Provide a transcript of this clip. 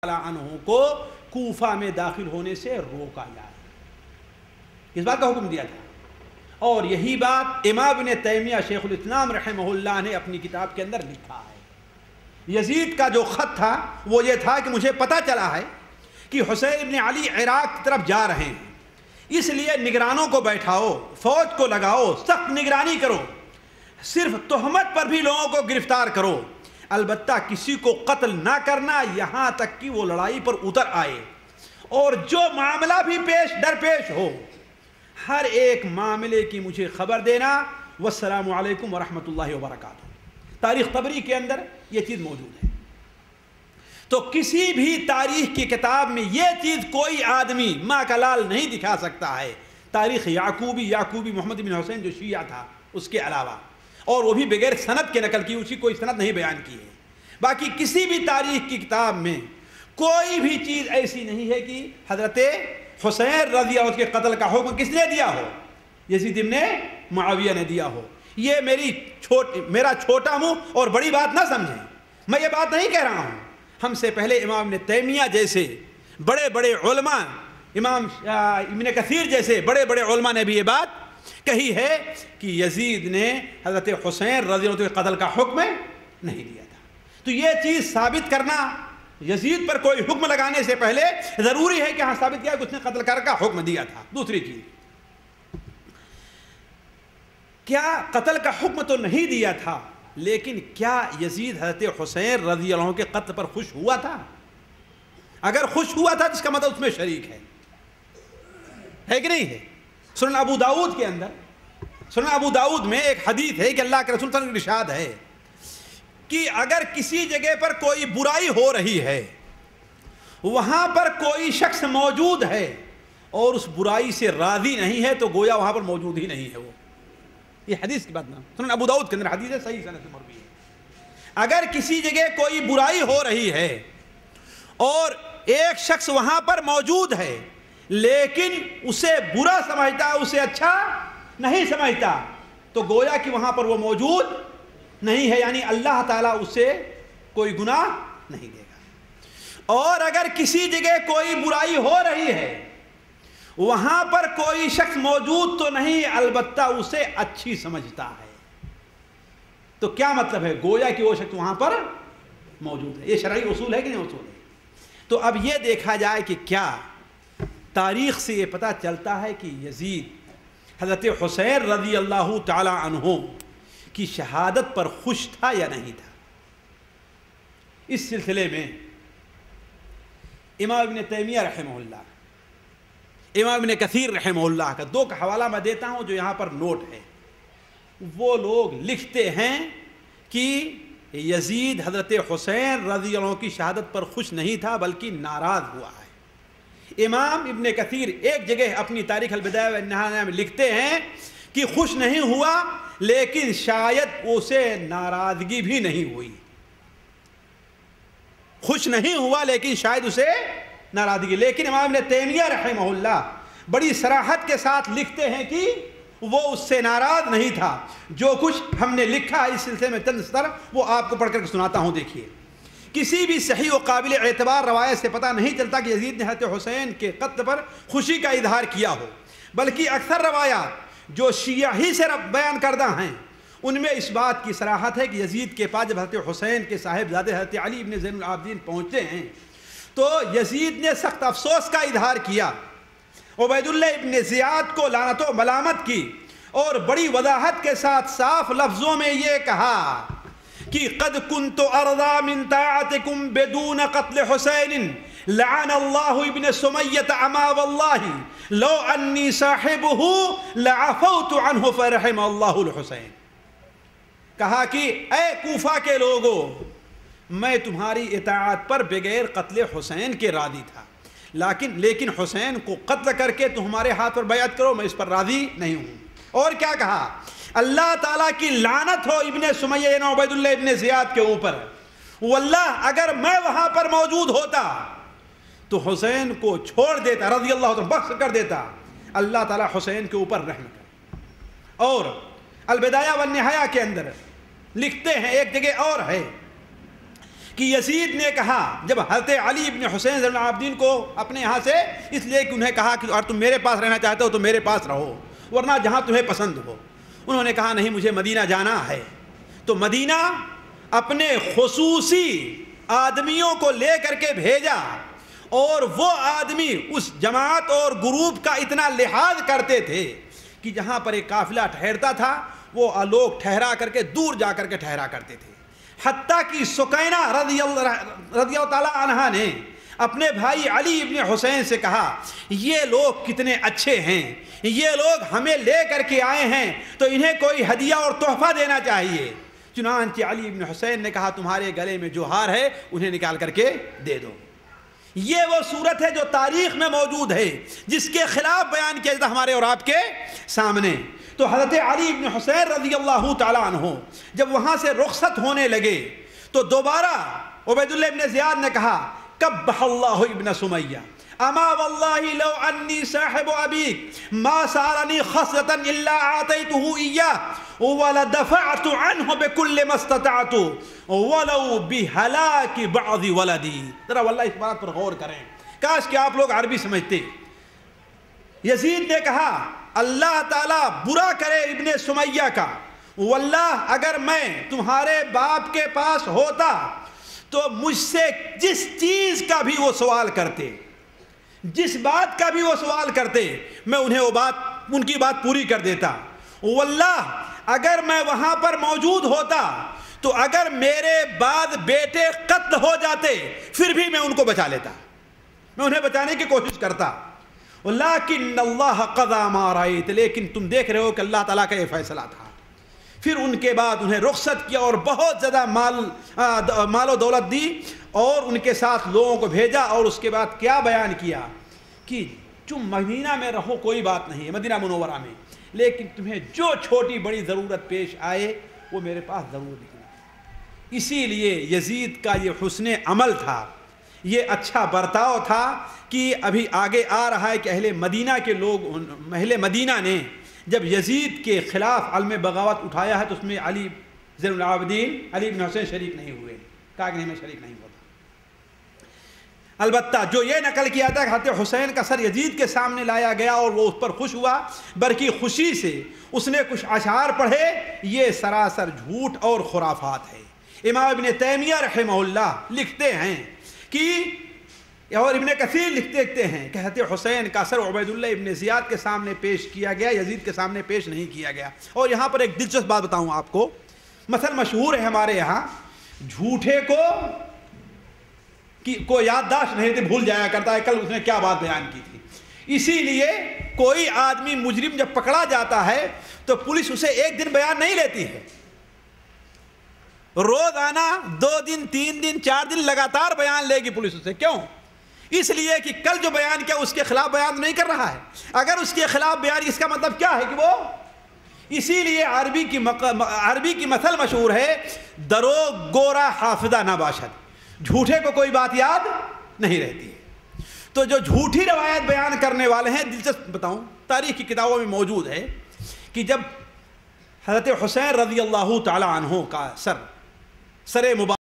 عنہ کو کوفہ میں داخل ہونے سے روکا جائے، اس بات کا حکم دیا تھا۔ اور یہی بات امام ابن تیمیہ شیخ الاسلام رحمہ اللہ نے اپنی کتاب کے اندر لکھا ہے۔ یزید کا جو خط تھا وہ یہ تھا کہ مجھے پتہ چلا ہے کہ حسین ابن علی عراق کی طرف جا رہے ہیں، اس لیے نگرانوں کو بیٹھاؤ، فوج کو لگاؤ، سخت نگرانی کرو، صرف تہمت پر بھی لوگوں کو گرفتار کرو، البتہ کسی کو قتل نہ کرنا یہاں تک کہ وہ لڑائی پر اتر آئے، اور جو معاملہ بھی درپیش ہو ہر ایک معاملے کی مجھے خبر دینا۔ والسلام علیکم ورحمۃ اللہ وبرکاتہ۔ تاریخ طبری کے اندر یہ چیز موجود ہے۔ تو کسی بھی تاریخ کی کتاب میں یہ چیز کوئی آدمی ماں کا لال نہیں دکھا سکتا ہے، تاریخ یعقوبی محمد بن حسین جو شیعہ تھا اس کے علاوہ، اور وہ بھی بغیر سند کے نقل کی، اسی کوئی سند نہیں بیان کی ہے۔ باقی کسی بھی تاریخ کی کتاب میں کوئی بھی چیز ایسی نہیں ہے کہ حضرت حسین رضی اللہ عنہ کے قتل کا حکم کس نے دیا ہو، یزید ابن معاویہ نے دیا ہو۔ یہ میرا چھوٹا منہ اور بڑی بات نہ سمجھیں، میں یہ بات نہیں کہہ رہا ہوں۔ ہم سے پہلے امام ابن تیمیہ جیسے بڑے بڑے علماء، امام ابن کثیر جیسے بڑے بڑے علماء نے بھی یہ بات کہی ہے کہ یزید نے حضرت حسین رضی اللہ عنہ کے قتل کا حکم نہیں دیا تھا۔ تو یہ چیز ثابت کرنا یزید پر کوئی حکم لگانے سے پہلے ضروری ہے کہ ہاں ثابت کیا کہ اس نے قتل کرنے کا حکم دیا تھا۔ دوسری چیز، کیا قتل کا حکم تو نہیں دیا تھا، لیکن کیا یزید حضرت حسین رضی اللہ عنہ کے قتل پر خوش ہوا تھا؟ اگر خوش ہوا تھا جس کا مطلب اس میں شریک ہے کہ نہیں ہے؟ سنن ابو داؤد کے اندر، سنن ابو داؤد میں ایک حدیث ہے کہ اللہ کے رسول صلی اللہ علیہ وسلم کا ارشاد ہے کہ اگر کسی جگہ پر کوئی برائی ہو رہی ہے، وہاں پر کوئی شخص موجود ہے اور اس برائی سے راضی نہیں ہے، تو گویا وہاں پر موجود ہی نہیں ہے وہ۔ یہ حدیث کی بات نہ، سنن ابو داؤد کے اندر حدیث ہے، صحیح سند سے مروی ہے۔ اگر کسی جگہ کوئی برائی ہو رہی ہے اور ایک شخص وہاں پر موجود ہے لیکن اسے برا سمجھتا ہے، اسے اچھا نہیں سمجھتا، تو گویا کہ وہاں پر وہ موجود نہیں ہے، یعنی اللہ تعالیٰ اسے کوئی گناہ نہیں دے گا۔ اور اگر کسی جگہ کوئی برائی ہو رہی ہے، وہاں پر کوئی شخص موجود تو نہیں، البتہ اسے اچھی سمجھتا ہے، تو کیا مطلب ہے؟ گویا کہ وہ شخص وہاں پر موجود ہے۔ یہ شرعی اصول ہے کہ نہیں اصول ہے؟ تو اب یہ دیکھا جائے کہ کیا تاریخ سے یہ پتہ چلتا ہے کہ یزید حضرت حسین رضی اللہ تعالی عنہ کی شہادت پر خوش تھا یا نہیں تھا؟ اس سلسلے میں امام ابن تیمیہ رحمہ اللہ، امام ابن کثیر رحمہ اللہ کا دو کا حوالہ میں دیتا ہوں جو یہاں پر نوٹ ہے۔ وہ لوگ لکھتے ہیں کہ یزید حضرت حسین رضی اللہ عنہ کی شہادت پر خوش نہیں تھا بلکہ ناراض ہوا ہے۔ امام ابن کثیر ایک جگہ اپنی تاریخ البدایہ والنہایہ میں لکھتے ہیں کہ خوش نہیں ہوا، لیکن شاید اسے ناراضگی بھی نہیں ہوئی۔ خوش نہیں ہوا لیکن شاید اسے ناراضگی، لیکن امام ابن تیمیہ رحمہ اللہ بڑی صراحت کے ساتھ لکھتے ہیں کہ وہ اس سے ناراض نہیں تھا۔ جو کچھ ہم نے لکھا اس سلسلے میں چند سطر وہ آپ کو پڑھ کر سناتا ہوں۔ دیکھیے، کسی بھی صحیح و قابل اعتبار روایت سے پتہ نہیں چلتا کہ یزید نے حضرت حسین کے قتل پر خوشی کا اظہار کیا ہو، بلکہ اکثر روایات جو شیعہ ہی سے بیان کردہ ہیں ان میں اس بات کی صراحت ہے کہ یزید کے پاس جب حضرت حسین کے صاحبزادے حضرت علی ابن زین العابدین پہنچتے ہیں تو یزید نے سخت افسوس کا اظہار کیا، عبید اللہ ابن زیاد کو لعنت و ملامت کی، اور بڑی وضاحت کے ساتھ صاف لفظوں میں یہ کہا کہ قد كنت ارضى من طاعتكم بدون قتل حسين لعن الله ابن سمية اما والله لو اني صاحبه لعفوت عنه فرحم الله الحسين۔ کہا کہ اے کوفہ کے لوگوں، میں تمہاری اطاعت پر بغیر قتل حسین کے راضی تھا، لیکن حسین کو قتل کر کے تمہارے ہاتھ پر بیعت کرو، میں اس پر راضی نہیں ہوں۔ اور کیا کہا؟ اللہ تعالیٰ کی لعنت ہو ابن سمیہ یعنی عبید اللہ ابن زیاد کے اوپر، واللہ اگر میں وہاں پر موجود ہوتا تو حسین کو چھوڑ دیتا، رضی اللہ عنہ بخش کر دیتا۔ اللہ تعالیٰ حسین کے اوپر رحم کر۔ اور البدایہ والنہایہ کے اندر لکھتے ہیں، ایک جگہ اور ہے کہ یزید نے کہا جب حضرت علی ابن حسین زین العابدین کو اپنے یہاں سے اس لیے کہ انہیں کہا کہ اور تم میرے پاس رہنا چاہتے ہو تو میرے پاس رہو ورنہ جہاں تمہیں پسند ہو، انہوں نے کہا نہیں مجھے مدینہ جانا ہے، تو مدینہ اپنے خصوصی آدمیوں کو لے کر کے بھیجا، اور وہ آدمی اس جماعت اور گروپ کا اتنا لحاظ کرتے تھے کہ جہاں پر ایک قافلہ ٹھہرتا تھا وہ لوگ ٹھہرا کر کے دور جا کر کے ٹھہرا کرتے تھے، حتیٰ کہ سکینہ رضی اللہ تعالیٰ عنہا نے اپنے بھائی علی ابن حسین سے کہا یہ لوگ کتنے اچھے ہیں، یہ لوگ ہمیں لے کر کے آئے ہیں تو انہیں کوئی ہدیہ اور تحفہ دینا چاہیے۔ چنانچہ علی ابن حسین نے کہا تمہارے گلے میں جو ہار ہے انہیں نکال کر کے دے دو۔ یہ وہ صورت ہے جو تاریخ میں موجود ہے جس کے خلاف بیان کیا جاتا ہمارے اور آپ کے سامنے۔ تو حضرت علی ابن حسین رضی اللہ تعالیٰ عنہ جب وہاں سے رخصت ہونے لگے تو دوبارہ عبید اللہ ابن زیاد نے کہا قبح اللہ ابن سمیہ اما واللہ لو انی صاحب ابیک ما سارنی خصلتا الا آتیتہ ایاہ ولدفعت عنہ بکل ما استطعت ولو بہلاک بعض ولدی۔ ذرا واللہ اس بات پر غور کریں، کاش کہ آپ لوگ عربی سمجھتے۔ یزید نے کہا اللہ تعالیٰ برا کرے ابن سمیہ کا، واللہ اگر میں تمہارے باپ کے پاس ہوتا تو مجھ سے جس چیز کا بھی وہ سوال کرتے، جس بات کا بھی وہ سوال کرتے میں انہیں ان کی بات پوری کر دیتا، واللہ اگر میں وہاں پر موجود ہوتا تو اگر میرے بعد بیٹے قتل ہو جاتے پھر بھی میں ان کو بچا لیتا، میں انہیں بچانے کی کوشش کرتا، لیکن اللہ قضا ما رأیت، لیکن تم دیکھ رہے ہو کہ اللہ تعالیٰ کا یہ فیصلہ تھا۔ پھر ان کے بعد انہیں رخصت کیا اور بہت زیادہ مال و دولت دی اور ان کے ساتھ لوگوں کو بھیجا، اور اس کے بعد کیا بیان کیا کہ تم مدینہ میں رہو کوئی بات نہیں ہے، مدینہ منورہ میں، لیکن تمہیں جو چھوٹی بڑی ضرورت پیش آئے وہ میرے پاس ضرور لکھنا۔ اسی لیے یزید کا یہ حسن عمل تھا، یہ اچھا برتاؤ تھا کہ ابھی آگے آ رہا ہے کہ اہل مدینہ کے لوگ، اہل مدینہ نے جب یزید کے خلاف علم بغاوت اٹھایا ہے تو اس میں علی زین العابدین علی بن حسین شریک نہیں ہوئے، کہا کہ نہیں میں شریک نہیں ہوتا۔ البتہ جو یہ نقل کیا تھا کہ حضرت حسین کا سر یزید کے سامنے لایا گیا اور وہ اس پر خوش ہوا، برکی خوشی سے اس نے کچھ اشعار پڑھے، یہ سراسر جھوٹ اور خرافات ہے۔ امام ابن تیمیہ رحمہ اللہ لکھتے ہیں کہ اور ابن کثیر لکھتے ہیں کہ حضرت حسین کا سر عبید اللہ ابن زیاد کے سامنے پیش کیا گیا، یزید کے سامنے پیش نہیں کیا گیا۔ اور یہاں پر ایک دلچسپ بات بتاؤں آپ کو، مثلا مشہور ہے ہمارے یہاں جھوٹے کو یادداشت نہیں تھی، بھول جایا کرتا ہے کل اس نے کیا بات بیان کی تھی، اسی لیے کوئی آدمی مجرم جب پکڑا جاتا ہے تو پولیس اسے ایک دن بیان نہیں لیتی ہے، روزانہ 2 دن 3 دن 4 دن لگاتار بیان لے گی پولیس اسے۔ کیوں؟ اس لیے کہ کل جو بیان کیا اس کے خلاف بیان نہیں کر رہا ہے، اگر اس کے خلاف بیان، اس کا مطلب کیا ہے کہ وہ، اسی لیے عربی کی مثل مشہور ہے دروغ گورا حافظہ نہ باشد، جھوٹے کو کوئی بات یاد نہیں رہتی ہے۔ تو جو جھوٹی روایت بیان کرنے والے ہیں، دلچسپ بتاؤں تاریخ کی کتابوں میں موجود ہے کہ جب حضرت حسین رضی اللہ تعالی عنہ کا سر مبارک